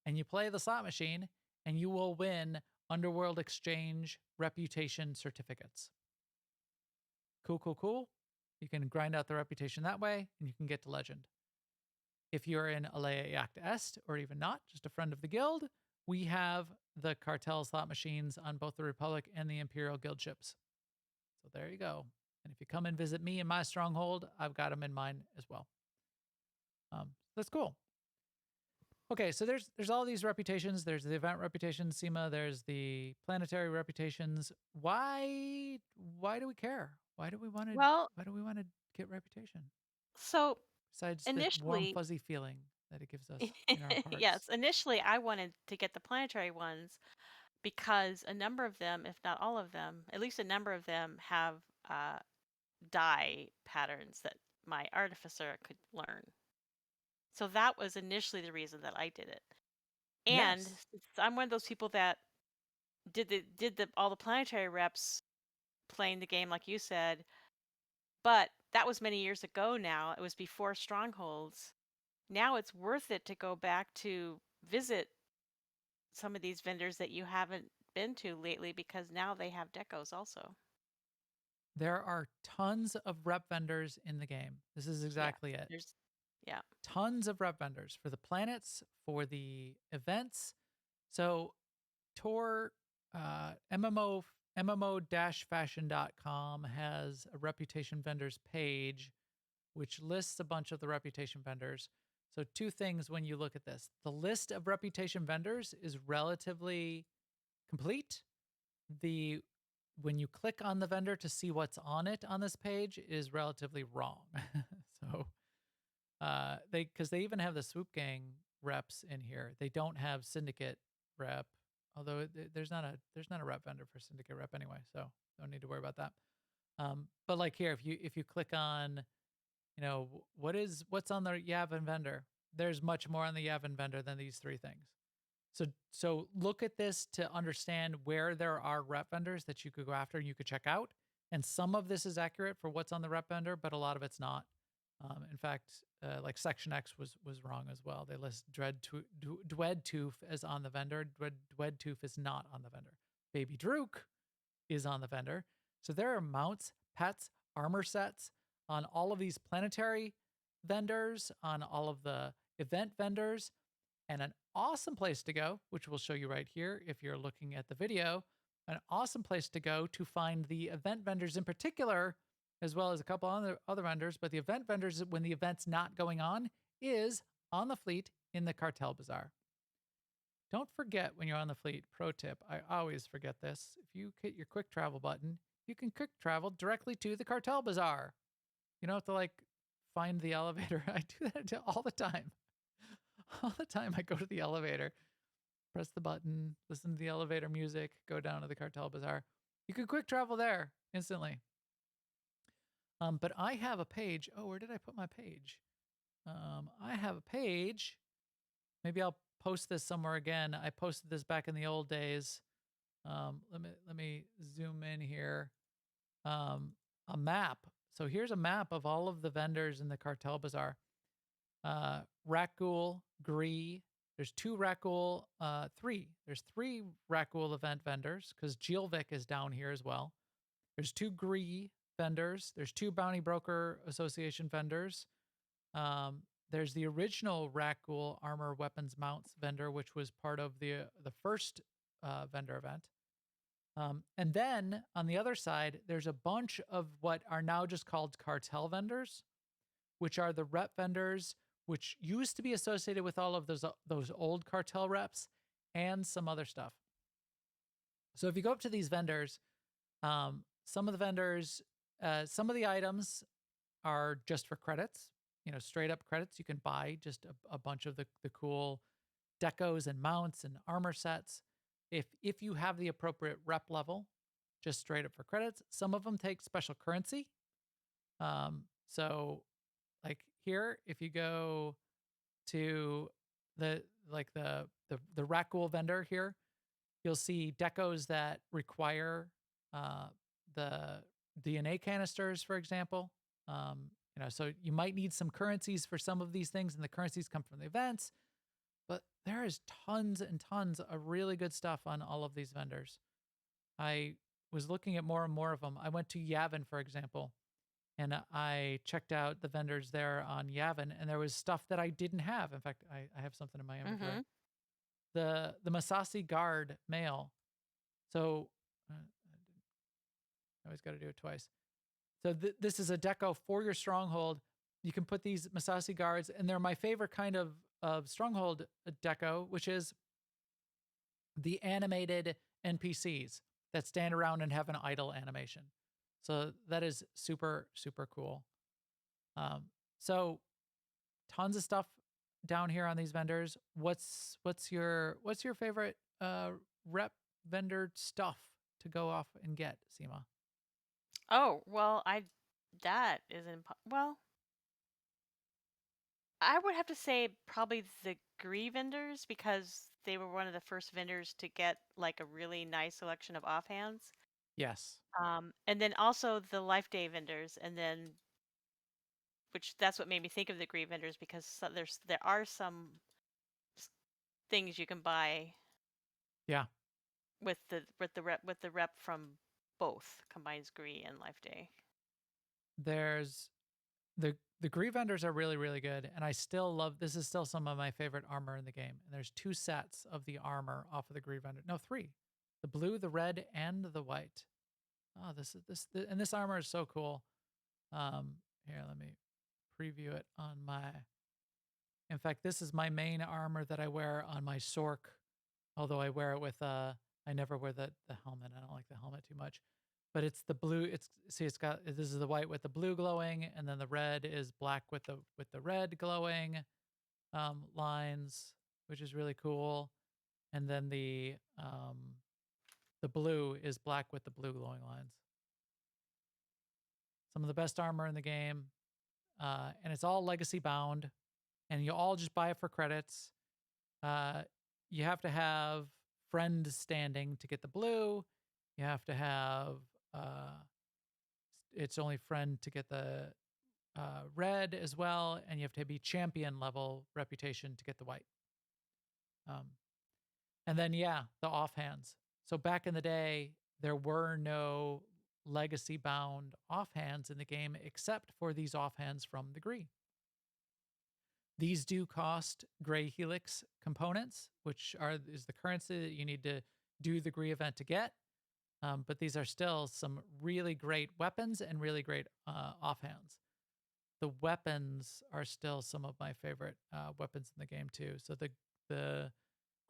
and you play the slot machine, and you will win Underworld Exchange reputation certificates. Cool, cool, cool. You can grind out the reputation that way, and you can get to legend. If you're in Alea Yacht Est, or even not, just a friend of the guild, we have the cartel slot machines on both the Republic and the Imperial guild ships. So there you go. And if you come and visit me in my stronghold, I've got them in mine as well. That's cool. Okay, so there's all these reputations. There's the event reputation, SEMA. There's the planetary reputations. Why do we care? Why do we want to? Well, Why do we want to get reputation? so Besides the warm, initially, fuzzy feeling that it gives us in our hearts. yes, initially I wanted to get the planetary ones because a number of them, if not all of them, at least a number of them have uh, dye patterns that my artificer could learn. So that was initially the reason that I did it. And Yes. I'm one of those people that did all the planetary reps playing the game like you said, but that was many years ago now. It was before Strongholds. Now it's worth it to go back to visit some of these vendors that you haven't been to lately because now they have decos also. There are tons of rep vendors in the game. This is Yeah. exactly it. There's yeah. Tons of rep vendors for the planets, for the events. So Tor MMO-fashion.com has a reputation vendors page which lists a bunch of the reputation vendors. So two things when you look at this. The list of reputation vendors is relatively complete. The when you click on the vendor to see what's on it on this page is relatively wrong. So because they even have the swoop gang reps in here. They don't have syndicate rep, although there's not a rep vendor for syndicate rep anyway, so don't need to worry about that. But like here, if you click on, what's on the Yavin vendor, there's much more on the Yavin vendor than these three things. So look at this to understand where there are rep vendors that you could go after and you could check out. And some of this is accurate for what's on the rep vendor, but a lot of it's not. In fact, like Section X was wrong as well. They list Dwed as on the vendor. Dwed is not on the vendor. Baby Drook is on the vendor. So there are mounts, pets, armor sets on all of these planetary vendors, on all of the event vendors, and an awesome place to go, which we'll show you right here if you're looking at the video, an awesome place to go to find the event vendors in particular, as well as a couple other vendors. But the event vendors, when the event's not going on, is on the fleet in the Cartel Bazaar. Don't forget when you're on the fleet, pro tip, I always forget this. If you hit your quick travel button, you can quick travel directly to the Cartel Bazaar. You don't have to like find the elevator. I do that all the time. All the time I go to the elevator, press the button, listen to the elevator music, go down to the Cartel Bazaar. You can quick travel there instantly. But I have a page. Oh, where did I put my page? I have a page. Maybe I'll post this somewhere again. I posted this back in the old days. Let me zoom in here. A map. So here's a map of all of the vendors in the Cartel Bazaar. Rakghoul, Gree. There's three. There's three Rakghoul event vendors because Jilvik is down here as well. There's two Gree vendors. There's two Bounty Broker Association vendors. There's the original Rakghoul Armor Weapons Mounts vendor, which was part of the first vendor event. And then on the other side, there's a bunch of what are now just called cartel vendors, which are the rep vendors, which used to be associated with all of those old cartel reps and some other stuff. So if you go up to these vendors, some of the vendors, some of the items are just for credits, straight up credits. You can buy just a bunch of the cool decos and mounts and armor sets. If you have the appropriate rep level, just straight up for credits. Some of them take special currency. So like here, if you go to the like the Rakul vendor here, you'll see decos that require the DNA canisters, for example. So you might need some currencies for some of these things, and the currencies come from the events. But there is tons and tons of really good stuff on all of these vendors. I was looking at more and more of them. I went to Yavin, for example, and I checked out the vendors there on Yavin, and there was stuff that I didn't have. In fact, I have something in my Mm-hmm. inventory. The Masasi Guard mail. So I always got to do it twice. So this is a deco for your stronghold. You can put these Masasi guards, and they're my favorite kind of stronghold deco, which is the animated NPCs that stand around and have an idle animation. So that is super, super cool. So tons of stuff down here on these vendors. What's your favorite rep vendor stuff to go off and get, Seema? Oh, well, that is well, I would have to say probably the Kdy vendors because they were one of the first vendors to get like a really nice selection of offhands. Yes. And then also the Life Day vendors, and then which that's what made me think of the Kdy vendors because there are some things you can buy Yeah. with the rep from both combines Kdy and Life Day. There's the Kdy vendors are really, really good, and I still love. This is still some of my favorite armor in the game. And there's 2 sets of the armor off of the Kdy vendor. No, 3: the blue, the red, and the white. Oh, and this armor is so cool. Here, let me preview it on my. In fact, this is my main armor that I wear on my Sork. Although I wear it with I never wear the helmet. I don't like the helmet too much. But it's the blue. It's got, this is the white with the blue glowing, and then the red is black with the red glowing lines, which is really cool. And then the blue is black with the blue glowing lines. Some of the best armor in the game, and it's all legacy bound, and you all just buy it for credits. You have to have friend standing to get the blue. You have to have it's only friend to get the red as well, and you have to be champion level reputation to get the white. And then the offhands. So back in the day, there were no legacy bound offhands in the game except for these offhands from the Kdy. These do cost gray Helix components, which is the currency that you need to do the Kdy event to get. But these are still some really great weapons and really great offhands. The weapons are still some of my favorite weapons in the game too. So the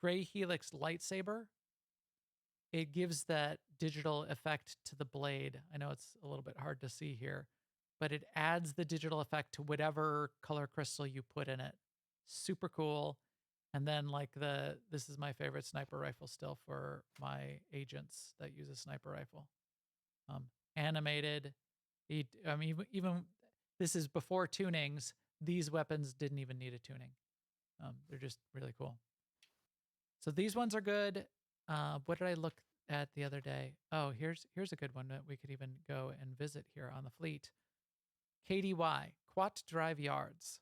gray Helix lightsaber, it gives that digital effect to the blade. I know it's a little bit hard to see here, but it adds the digital effect to whatever color crystal you put in it. Super cool. And then this is my favorite sniper rifle still for my agents that use a sniper rifle. Animated. Even this is before tunings. These weapons didn't even need a tuning. They're just really cool. So these ones are good. What did I look at the other day? Oh, here's a good one that we could even go and visit here on the fleet. KDY, Quat Drive Yards.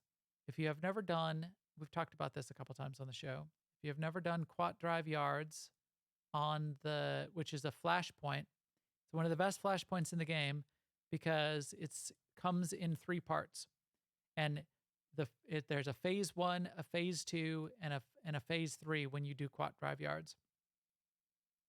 If you have never done, we've talked about this a couple times on the show. If you have never done Quat Drive Yards which is a flashpoint, it's one of the best flashpoints in the game because it comes in 3 parts. And there's a phase 1, a phase 2, and a phase 3 when you do Quat Drive Yards.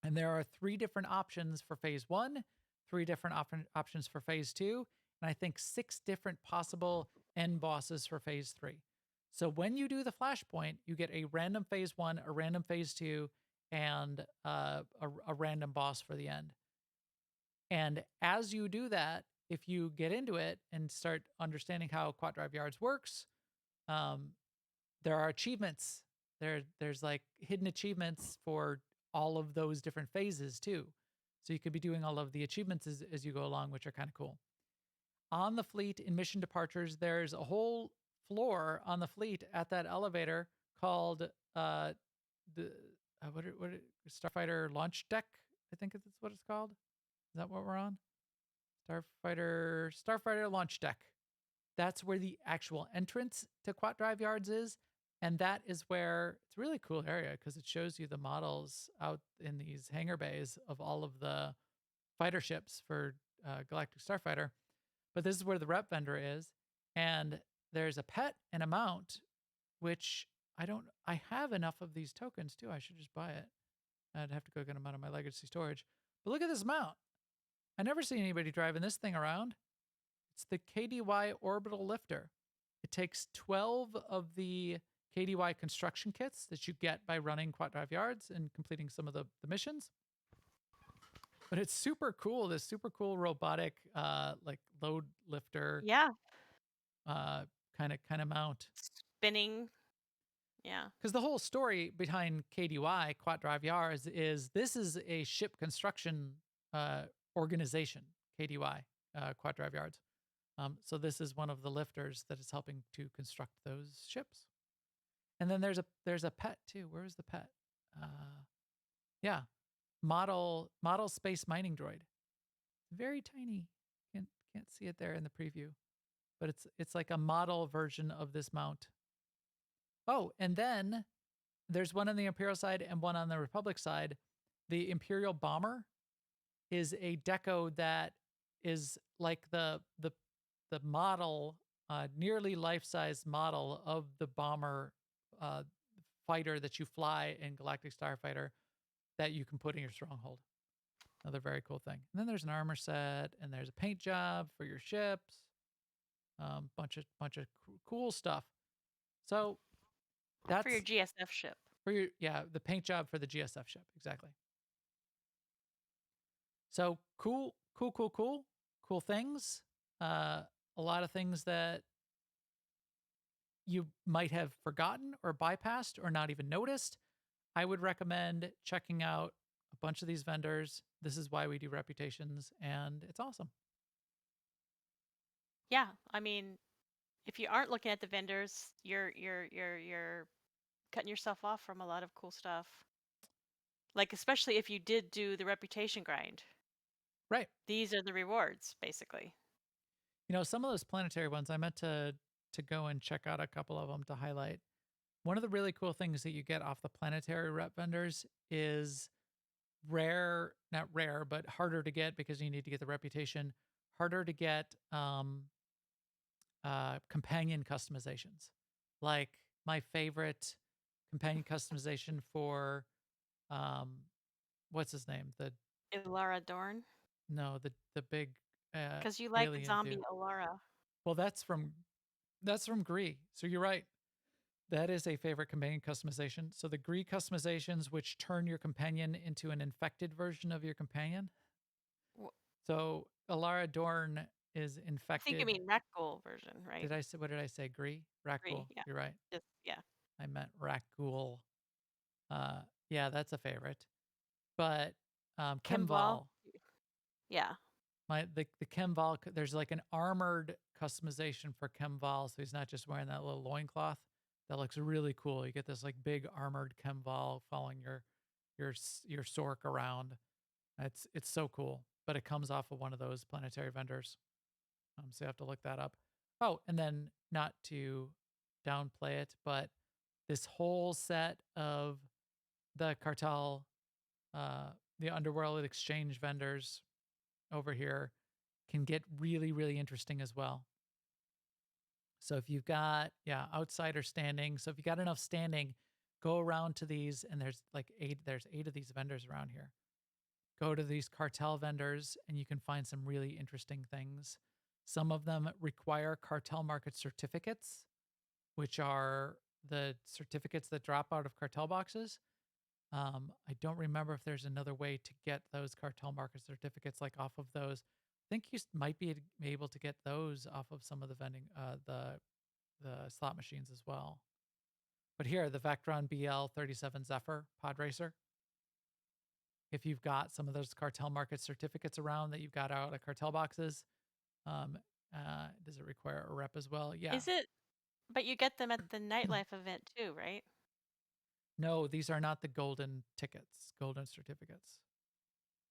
And there are 3 different options for phase 1, 3 different options for phase 2, and I think 6 different possible end bosses for phase 3. So when you do the flashpoint, you get a random phase 1, a random phase 2, and a random boss for the end. And as you do that, if you get into it and start understanding how Quat Drive Yards works, there are achievements. There's like hidden achievements for all of those different phases too. So you could be doing all of the achievements as you go along, which are kind of cool. on the fleet in mission departures, there's a whole floor on the fleet at that elevator called the Starfighter launch deck. I think that's what it's called. Is that what we're on? Starfighter launch deck. That's where the actual entrance to Quat Drive Yards is. And that is where it's a really cool area because it shows you the models out in these hangar bays of all of the fighter ships for Galactic Starfighter. But this is where the rep vendor is. And there's a pet and a mount, which I have enough of these tokens too. I should just buy it. I'd have to go get them out of my legacy storage. But look at this mount. I never see anybody driving this thing around. It's the Kdy Orbital Lifter. It takes 12 of the KDY construction kits that you get by running Quat Drive Yards and completing some of the missions. But it's super cool. This super cool robotic like load lifter Yeah. kind of mount. Spinning. Yeah. Because the whole story behind KDY, Quat Drive Yards, is this is a ship construction organization, KDY, Quat Drive Yards. So this is one of the lifters that is helping to construct those ships. And then there's a pet too. Where is the pet? Yeah, model space mining droid. Very tiny. Can't see it there in the preview, but it's like a model version of this mount. Oh, and then there's one on the Imperial side and one on the Republic side. The Imperial Bomber is a deco that is like the model, nearly life-size model of the bomber fighter that you fly in Galactic Starfighter that you can put in your stronghold. Another very cool thing. And then there's an armor set, and there's a paint job for your ships. Bunch of cool stuff. So that's For your GSF ship. The paint job for the GSF ship, exactly. So cool things. A lot of things that you might have forgotten or bypassed or not even noticed. I would recommend checking out a bunch of these vendors. This is why we do reputations, and it's awesome. Yeah, I mean, if you aren't looking at the vendors, you're cutting yourself off from a lot of cool stuff. Like especially if you did do the reputation grind. Right. These are the rewards, basically. You know, some of those planetary ones, I meant to go and check out a couple of them to highlight. One of the really cool things that you get off the planetary rep vendors is not rare, but harder to get because you need to get the reputation, harder to get companion customizations. Like my favorite companion customization for what's his name? Ilara Dorn. No, the big Because you like alien zombie dude. Ilara. Well, that's from Kdy. So you're right. That is a favorite companion customization. So the Kdy customizations, which turn your companion into an infected version of your companion. So Ilara Dorn is I infected. think you mean Rakghoul version, right? What did I say? Kdy? Rakghoul. Yeah. You're right. Yeah. I meant Rakghoul. Yeah, that's a favorite. But Chemval. Yeah. The Chemval, there's like an armored customization for Chemval, so he's not just wearing that little loincloth. That looks really cool. You get this like big armored Chemval following your Sork around. It's so cool, but it comes off of one of those planetary vendors. So you have to look that up. Oh, and then not to downplay it, but this whole set of the Cartel, the Underworld Exchange vendors over here can get really, really interesting as well. So if you've got, outsider standing. So if you got enough standing, go around to these, and there's 8 of these vendors around here. Go to these Cartel vendors and you can find some really interesting things. Some of them require Cartel market certificates, which are the certificates that drop out of Cartel boxes. I don't remember if there's another way to get those Cartel market certificates, like off of those. I think you might be able to get those off of some of the vending, the slot machines as well. But here, the Vectron BL-37 Zephyr Pod Racer. If you've got some of those Cartel market certificates around that you've got out of Cartel boxes, Does it require a rep as well? Yeah. Is it? But you get them at the nightlife event too, right? No, these are not the golden tickets, golden certificates.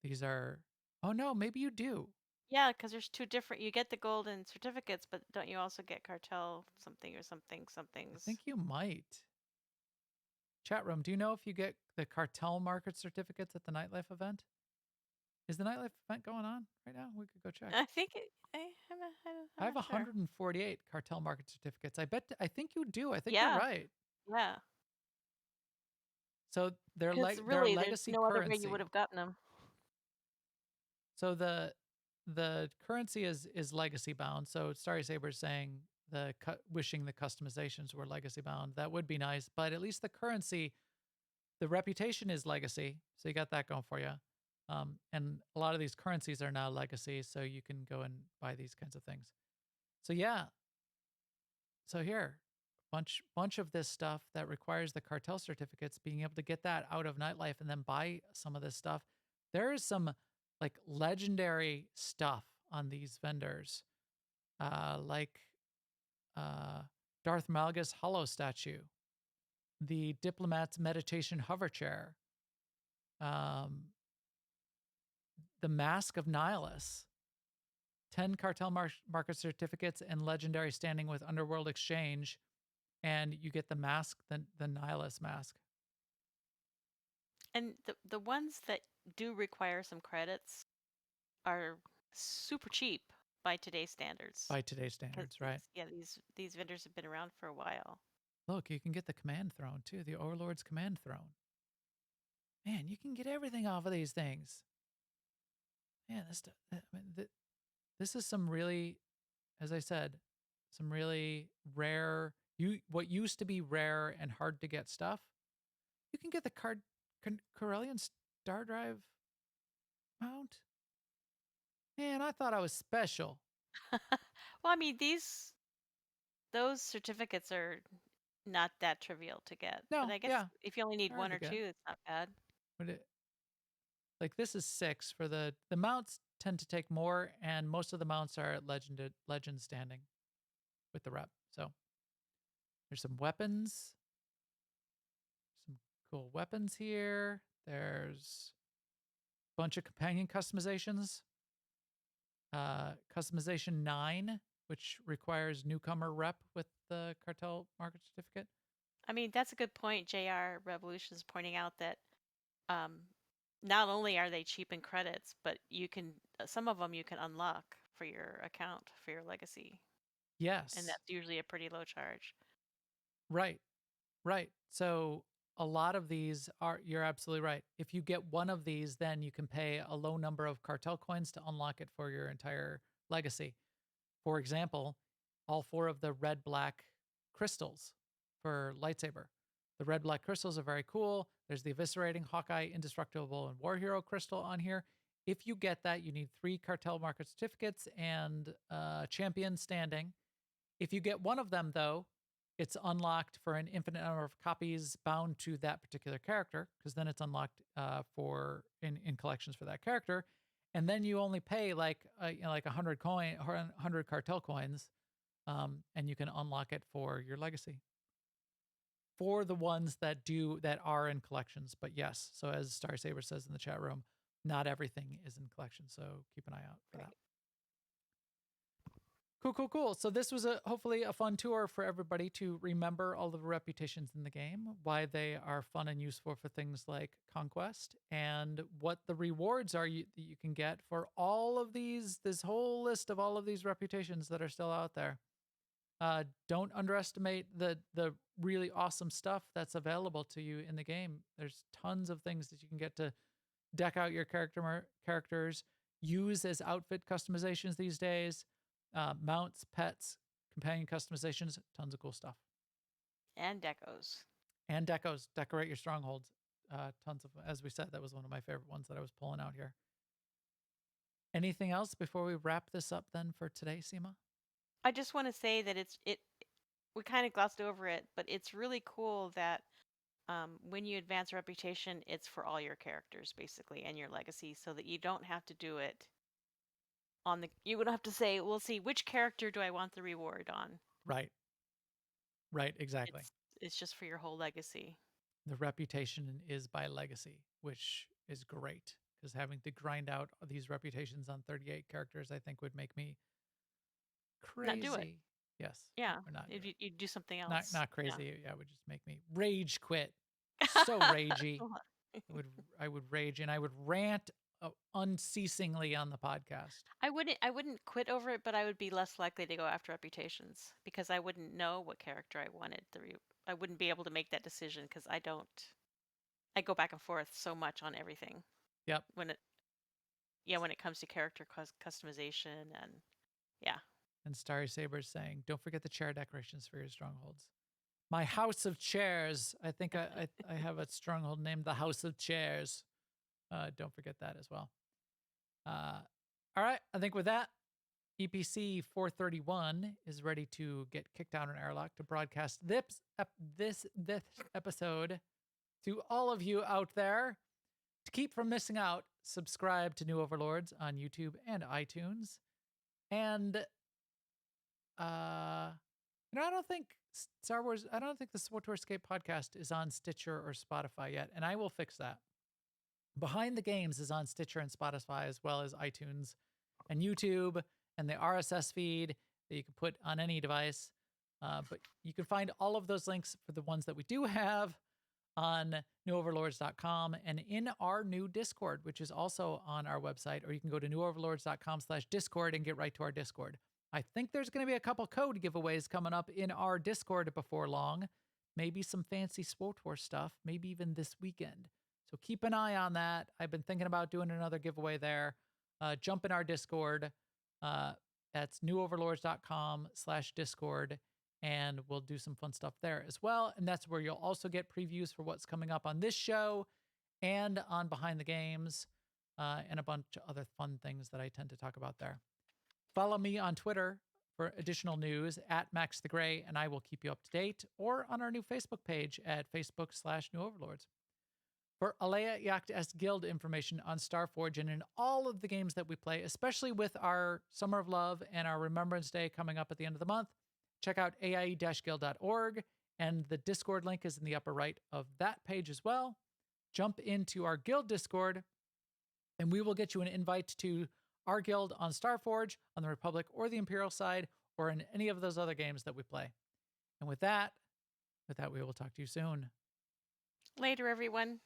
These are. Oh no, maybe you do. Yeah, because there's two different. You get the golden certificates, but don't you also get cartel something or something I somethings? think you might. Chat room, do you know if you get the cartel market certificates at the nightlife event? Is the nightlife event going on right now? We could go check. I think I'm I have not sure. 148 cartel market certificates. I think you do. I think you're Yeah, right. yeah. So they're Because they're really, there's legacy no other way you would currency. have gotten them. So the currency is legacy bound. So Starry Saber's saying wishing the customizations were legacy bound. That would be nice, but at least the currency, the reputation is legacy. So you got that going for you. And a lot of these currencies are now legacy, so you can go and buy these kinds of things. So yeah. So here, bunch of this stuff that requires the cartel certificates, being able to get that out of nightlife and then buy some of this stuff. There is some like legendary stuff on these vendors, like Darth Malgus hollow statue, the diplomat's meditation hover chair, um, the mask of Nihilus, 10 cartel market certificates, and legendary standing with Underworld Exchange, and you get the mask, the Nihilus mask. And the ones that do require some credits are super cheap by today's standards. By today's Because standards, right? these vendors have been around for a while. Look, you can get the command throne too, the Overlord's command throne. Man, you can get everything off of these things. Man, this is some really, as I said, some really rare, what used to be rare and hard to get stuff. You can get the Corellian Star Drive mount. Man, I thought I was special. Well, I mean, those certificates are not that trivial to get. But No, I guess yeah, if you only need hard one to or get. two, it's not bad. But like this is 6 for the mounts tend to take more, and most of the mounts are at legend standing with the rep. So there's some weapons, some cool weapons here. There's a bunch of companion customizations. Customization 9, which requires newcomer rep with the cartel market certificate. I mean, that's a good point. JR Revolution is pointing out that um, not only are they cheap in credits, but you can some of them you can unlock for your account for your legacy, and Yes, that's usually a pretty low charge. right, right. So a lot of these are, you're absolutely right. If you get one of these, then you can pay a low number of cartel coins to unlock it for your entire legacy. For example, all 4 of the red black crystals for lightsaber. The red black crystals are very cool. There's the eviscerating, Hawkeye, indestructible, and war hero crystal on here. If you get that, you need 3 cartel market certificates and champion standing. If you get one of them, though, it's unlocked for an infinite number of copies bound to that particular character, because then it's unlocked for in collections for that character, and then you only pay like like 100 cartel coins, and you can unlock it for your legacy for the ones that are in collections. But yes, so as Star Saber says in the chat room, not everything is in collection, so keep an eye out for that. Cool, cool, cool. So this was hopefully a fun tour for everybody to remember all the reputations in the game, why they are fun and useful for things like Conquest, and what the rewards are that you can get for all of these, this whole list of all of these reputations that are still out there. Don't underestimate the really awesome stuff that's available to you in the game. There's tons of things that you can get to deck out your characters, use as outfit customizations these days, mounts, pets, companion customizations, tons of cool stuff. And decos. And decos, decorate your strongholds. Tons of, as we said, that was one of my favorite ones that I was pulling out here. Anything else before we wrap this up then for today, Seema? I just want to say that we kind of glossed over it, but it's really cool that when you advance reputation, it's for all your characters basically and your legacy, so that you don't have to do it on the. You would have to say, "We'll see which character do I want the reward on." Right. Right. Exactly. It's just for your whole legacy. The reputation is by legacy, which is great because having to grind out these reputations on 38 characters, I think would make me Not do it. crazy. Yes. Yeah. Or not do If it. you do something Not else. not Yeah. crazy. Yeah, it would just make me rage quit. So ragey. I would rage and I would rant unceasingly on the podcast. I wouldn't quit over it, but I would be less likely to go after reputations because I wouldn't know what character I wanted. I wouldn't be able to make that decision because I don't. I go back and forth so much on everything Yep. when it comes to character customization and yeah. And Starry Saber's saying, don't forget the chair decorations for your strongholds. My house of chairs. I think I have a stronghold named the House of Chairs. Don't forget that as well. All right. I think with that, EPC 431 is ready to get kicked out on airlock to broadcast this episode to all of you out there. To keep from missing out, subscribe to New Overlords on YouTube and iTunes. And I don't think I don't think the SWTOR Escape podcast is on Stitcher or Spotify yet, and I will fix that. Behind the Games is on Stitcher and Spotify, as well as iTunes and YouTube, and the RSS feed that you can put on any device. But you can find all of those links for the ones that we do have on newoverlords.com and in our new Discord, which is also on our website, or you can go to newoverlords.com/Discord and get right to our Discord. I think there's going to be a couple code giveaways coming up in our Discord before long. Maybe some fancy SWTOR stuff, maybe even this weekend. So keep an eye on that. I've been thinking about doing another giveaway there. Jump in our Discord. That's newoverlords.com/Discord. And we'll do some fun stuff there as well. And that's where you'll also get previews for what's coming up on this show and on Behind the Games and a bunch of other fun things that I tend to talk about there. Follow me on Twitter for additional news at Max the Gray, and I will keep you up to date, or on our new Facebook page at Facebook/New Overlords. For Alea Yacht S Guild information on Starforge and in all of the games that we play, especially with our Summer of Love and our Remembrance Day coming up at the end of the month, check out aie-guild.org, and the Discord link is in the upper right of that page as well. Jump into our guild Discord, and we will get you an invite to our guild on Starforge, on the Republic or the Imperial side, or in any of those other games that we play. And with that, we will talk to you soon. Later, everyone.